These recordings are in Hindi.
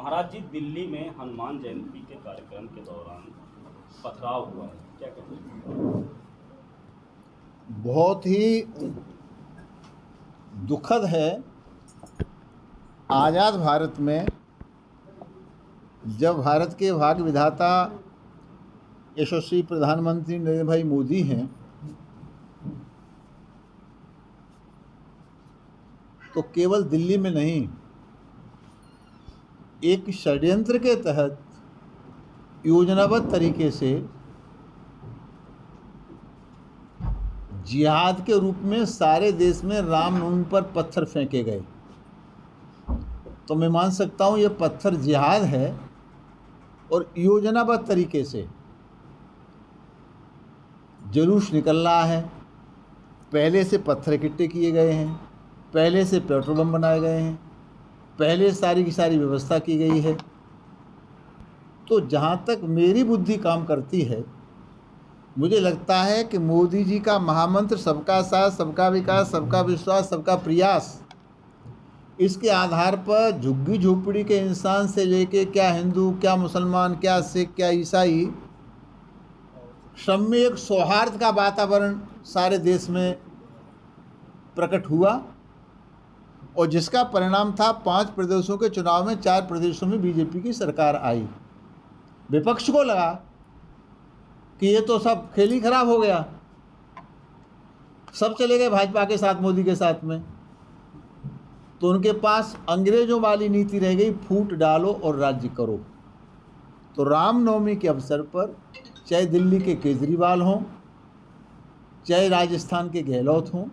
महाराज जी, दिल्ली में हनुमान जयंती के कार्यक्रम के दौरान पथराव हुआ है, क्या कहते हैं? बहुत ही दुखद है। आज़ाद भारत में जब भारत के भाग्य विधाता यशस्वी प्रधानमंत्री नरेंद्र भाई मोदी हैं, तो केवल दिल्ली में नहीं, एक षड्यंत्र के तहत योजनाबद्ध तरीके से जिहाद के रूप में सारे देश में रामनवमी पर पत्थर फेंके गए। तो मैं मान सकता हूँ ये पत्थर जिहाद है और योजनाबद्ध तरीके से जुलूस निकल रहा है। पहले से पत्थर इकट्ठे किए गए हैं, पहले से पेट्रोल बम बनाए गए हैं, पहले सारी की सारी व्यवस्था की गई है। तो जहाँ तक मेरी बुद्धि काम करती है, मुझे लगता है कि मोदी जी का महामंत्र सबका साथ, सबका विकास, सबका विश्वास, सबका प्रयास, इसके आधार पर झुग्गी झोपड़ी के इंसान से लेके क्या हिंदू, क्या मुसलमान, क्या सिख, क्या ईसाई, सब में एक सौहार्द का वातावरण सारे देश में प्रकट हुआ और जिसका परिणाम था 5 प्रदेशों के चुनाव में 4 प्रदेशों में बीजेपी की सरकार आई। विपक्ष को लगा कि ये तो सब खेल ही खराब हो गया, सब चले गए भाजपा के साथ, मोदी के साथ में। तो उनके पास अंग्रेजों वाली नीति रह गई, फूट डालो और राज्य करो। तो रामनवमी के अवसर पर चाहे दिल्ली के केजरीवाल हों, चाहे राजस्थान के गहलोत हों,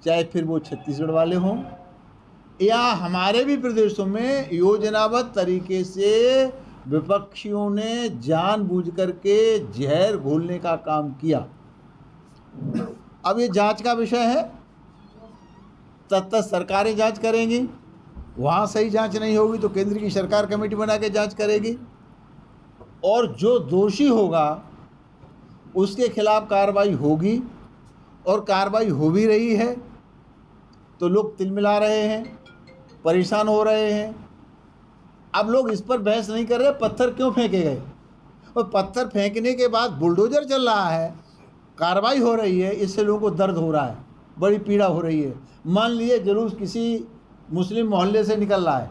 चाहे फिर वो छत्तीसगढ़ वाले हों, या हमारे भी प्रदेशों में योजनाबद्ध तरीके से विपक्षियों ने जानबूझ करके जहर घोलने का काम किया। अब ये जांच का विषय है, तब तक सरकारें जांच करेंगी। वहाँ सही जांच नहीं होगी तो केंद्र की सरकार कमेटी बना के जांच करेगी और जो दोषी होगा उसके खिलाफ कार्रवाई होगी और कार्रवाई हो भी रही है। तो लोग तिलमिला रहे हैं, परेशान हो रहे हैं। अब लोग इस पर बहस नहीं कर रहे पत्थर क्यों फेंके गए, और पत्थर फेंकने के बाद बुलडोजर चल रहा है, कार्रवाई हो रही है, इससे लोगों को दर्द हो रहा है, बड़ी पीड़ा हो रही है। मान लीजिए जुलूस किसी मुस्लिम मोहल्ले से निकल रहा है,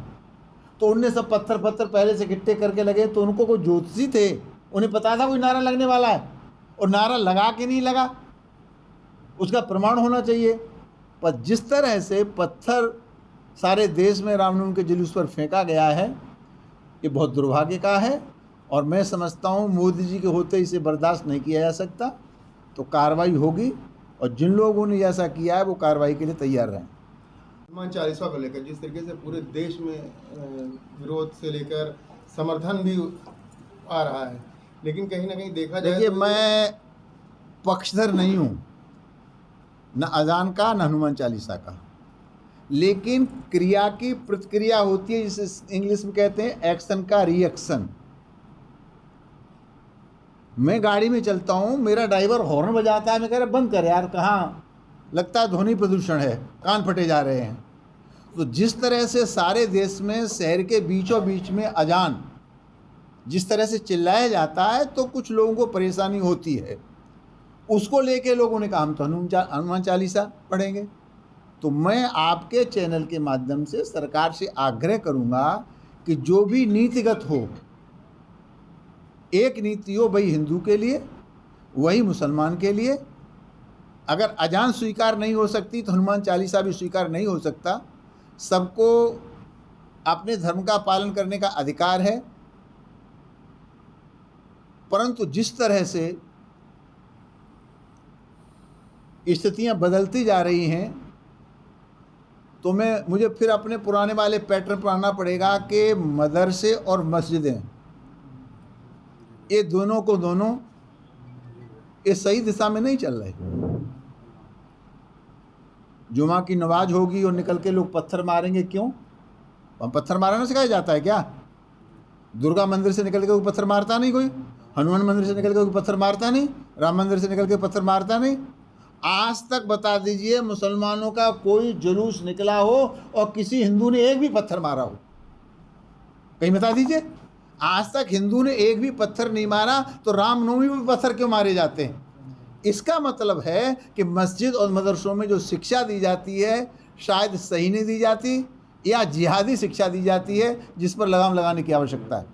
तो उनने सब पत्थर पहले से इकट्ठे करके लगे, तो उनको कोई ज्योतिषी थे, उन्हें पता था कोई नारा लगने वाला है, और नारा लगा के नहीं लगा, उसका प्रमाण होना चाहिए। पर जिस तरह से पत्थर सारे देश में रामनवमी के जुलूस पर फेंका गया है, ये बहुत दुर्भाग्य का है और मैं समझता हूँ मोदी जी के होते इसे बर्दाश्त नहीं किया जा सकता। तो कार्रवाई होगी और जिन लोगों ने ऐसा किया है वो कार्रवाई के लिए तैयार रहें। हनुमान चालीसा को लेकर जिस तरीके से पूरे देश में विरोध से लेकर समर्थन भी आ रहा है, लेकिन कहीं ना कहीं देखा जाए, देखिए, मैं पक्षधर नहीं हूँ, न अजान का न हनुमान चालीसा का, लेकिन क्रिया की प्रतिक्रिया होती है, जिसे इंग्लिश में कहते हैं एक्शन का रिएक्शन। मैं गाड़ी में चलता हूँ, मेरा ड्राइवर हॉर्न बजाता है, मैं कह रहा बंद कर यार, कहाँ, लगता है ध्वनि प्रदूषण है, कान फटे जा रहे हैं। तो जिस तरह से सारे देश में शहर के बीचों बीच में अजान जिस तरह से चिल्लाया जाता है, तो कुछ लोगों को परेशानी होती है। उसको लेके लोगों ने कहा हम तो हनुमान चालीसा पढ़ेंगे। तो मैं आपके चैनल के माध्यम से सरकार से आग्रह करूंगा कि जो भी नीतिगत हो, एक नीति हो भाई हिंदू के लिए, वही मुसलमान के लिए। अगर अजान स्वीकार नहीं हो सकती तो हनुमान चालीसा भी स्वीकार नहीं हो सकता। सबको अपने धर्म का पालन करने का अधिकार है, परंतु जिस तरह से स्थितियां बदलती जा रही हैं, तो मुझे फिर अपने पुराने वाले पैटर्न पर आना पड़ेगा कि मदरसे और मस्जिदें, ये दोनों को दोनों ये सही दिशा में नहीं चल रहे। जुमा की नमाज होगी और निकल के लोग पत्थर मारेंगे, क्यों? हम पत्थर मारना सिखाया जाता है क्या? दुर्गा मंदिर से निकल के कोई पत्थर मारता नहीं, कोई हनुमान मंदिर से निकल के कोई पत्थर मारता नहीं, राम मंदिर से निकल के पत्थर मारता नहीं। आज तक बता दीजिए मुसलमानों का कोई जुलूस निकला हो और किसी हिंदू ने एक भी पत्थर मारा हो? कहीं बता दीजिए, आज तक हिंदू ने एक भी पत्थर नहीं मारा, तो रामनवमी में पत्थर क्यों मारे जाते हैं? इसका मतलब है कि मस्जिद और मदरसों में जो शिक्षा दी जाती है शायद सही नहीं दी जाती, या जिहादी शिक्षा दी जाती है जिस पर लगाम लगाने की आवश्यकता है।